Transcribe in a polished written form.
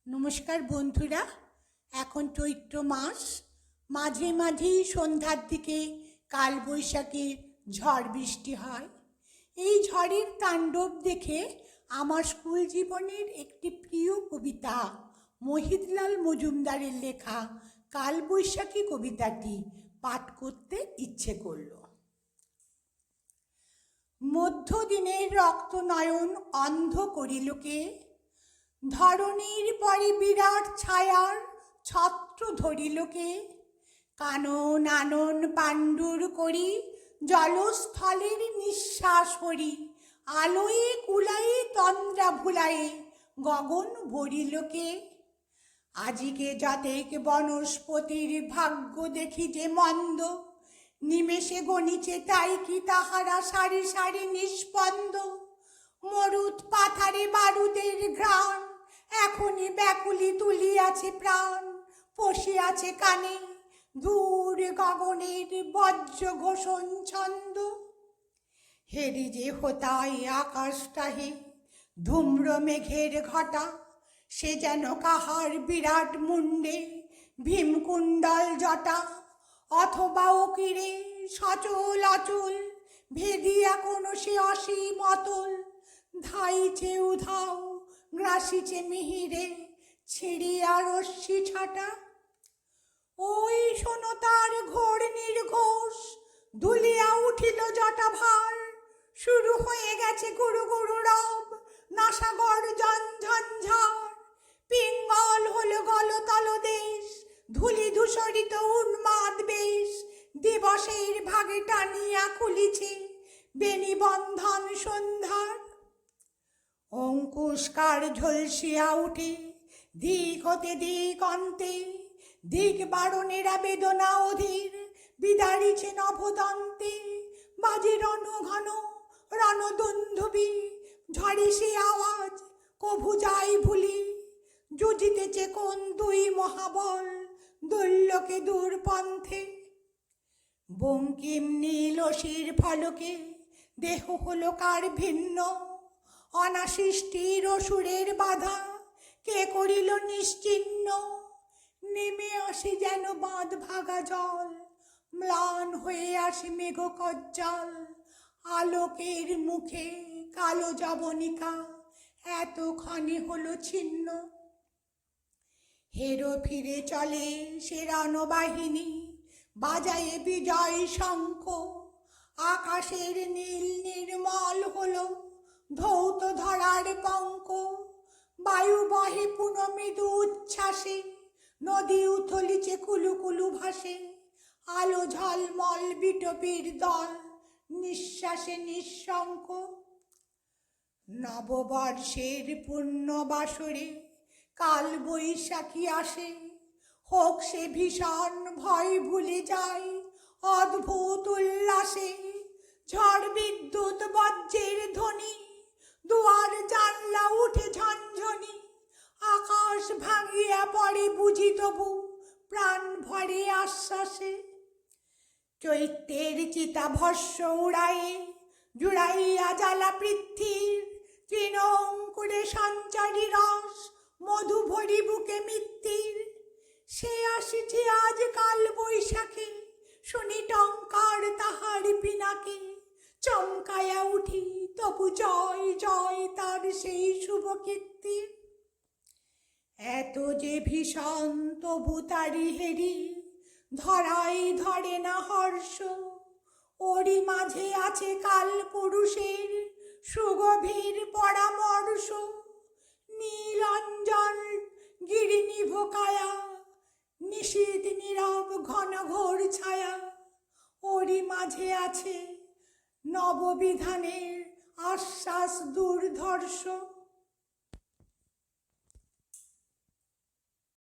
নমস্কার বন্ধুরা। এখন চৈত্র মাস, মাঝে মাঝেই সন্ধ্যার দিকে কালবৈশাখীর ঝড় বৃষ্টি হয়। এই ঝড়ের তাণ্ডব দেখে আমার স্কুল জীবনের একটি প্রিয় কবিতা মহিতলাল মজুমদারের লেখা কালবৈশাখী কবিতাটি পাঠ করতে ইচ্ছে করল। মধ্যদিনের রক্তনয়ন অন্ধ করিলকে, ধরণীর পরে বিরাট ছায়ার ছত্র ধরিলকে, কানন আনন পাণ্ডুর করি জলস্থলের নিঃশ্বাস হরি, আলোয়ে কুলায়ে তন্দ্রা ভুলায়ে গগন ভরিলকে। আজিকে যতেক বনস্পতির ভাগ্য দেখি যে মন্দ, নিমেষে গণিছে তাই কি তাহারা সারি সারি নিষ্পন্দ। মরুত পাথারে বারুদের ঘ্রাণ, এখনই ব্যাকুলি তুলিয়াছে প্রাণ, পশিয়াছে কানে দূর গগনের বজ্র ঘোষণ ছন্দ। হেরি যে হোতায় আকাশটাহে ধূম্র মেঘের ঘটা, সে যেন কাহার বিরাট মুন্ডে ভীমকুণ্ডল জটা, অথবা ওকিরে সচল অচল ভেদিয়া কোন সে অসীম অতল, ধাইছে উধাও গ্রাসিছে মিহিরে ছিড়িয়া রশ্মি ছাটা। ওই শোনো তার ঘোর নির্ঘোষ দুলিয়া উঠিল জটা ভার, শুরু হয়ে গেছে গুরু গুরু রব নাসাগর ঝঞ্ঝঞ্ঝার। পিঙ্গল হলো গলতল দেশ, ধুলি ধূসরিত উন্মাদ বেশ, দিবসের ভাগে টানিয়া খুলিছে বেনিবন্ধন সন্ধ্যার। অঙ্কুশকার ঝলসিয়া উঠে দিক হতে দিক অন্তে, দিক বারণেরা বেদনা অধীর বিদারিছে নভদন্তে। বাজে রণঘন রণদুন্দুবি, ঝড়ে সে আওয়াজ কভু যাই ভুলি, যুজিতেছে কোন দুই মহাবল দুর্লোকে দূরপন্থে। বঙ্কিম নীল অসির ফলকে দেহ হলো কার ভিন্ন, অনাসৃষ্টির অসুরের বাধা কে করিল নিশ্চিহ্ন। নেমে আসে যেন বাঁধ ভাগা জল, ম্লান হয়ে আসে মেঘ কজ্জল, আলোকের মুখে কালো জবনিকা এতক্ষণে হলো ছিন্ন। হেরো ফিরে চলে সে রণবাহিনী বাজায়ে বিজয় শঙ্খ, আকাশের নীল নির্মল হলো ধৌত ধরার পঙ্ক। বায়ু বহে পুনঃ মৃদু উচ্ছ্বাসে, নদী উথলিছে কুলু কুলু ভাসে, আলো ঝলমল বিটপির দল নিঃশ্বাসে নিঃশঙ্ক। নববর্ষের পূর্ণ বাসরে কাল বৈশাখী আসে, হোক সে ভীষণ ভয় ভুলে যায় অদ্ভুত উল্লাসে। ঝড় বিদ্যুৎ বজ্রের ধ্বনি, দুয়ার জানলা উঠে ঝনঝনি, আকাশ ভাঙিয়া পড়ে বুঝি তবু প্রাণ ভরে আশ্বাসে। চৈত্রের চিতা ভস্য উড়ায়ে জুড়াইয়া জ্বালা পৃথ্বীর, তৃণ অঙ্কুরে সঞ্চারী রস মধু ভরি বুকে মৃত্যুর। সে আসিছে আজ কাল বৈশাখে, শুনি টঙ্কার তাহার পিনাকে, চমকায়া উঠি তবু জয় জয় তার সেই শুভ কীর্তির। এত যে ভীষণ তবু তারি হেরি ধরাই ধরে না হর্ষ, ওরই মাঝে আছে কাল পুরুষের সুগভীর পরামর্শ। নীলাঞ্জন গিরিনিভ কায়া, নিশীথ নীরব ঘন ঘোর ছায়া, ওরই মাঝে আছে নববিধানের আশ্বাস দুর্ধর্ষ।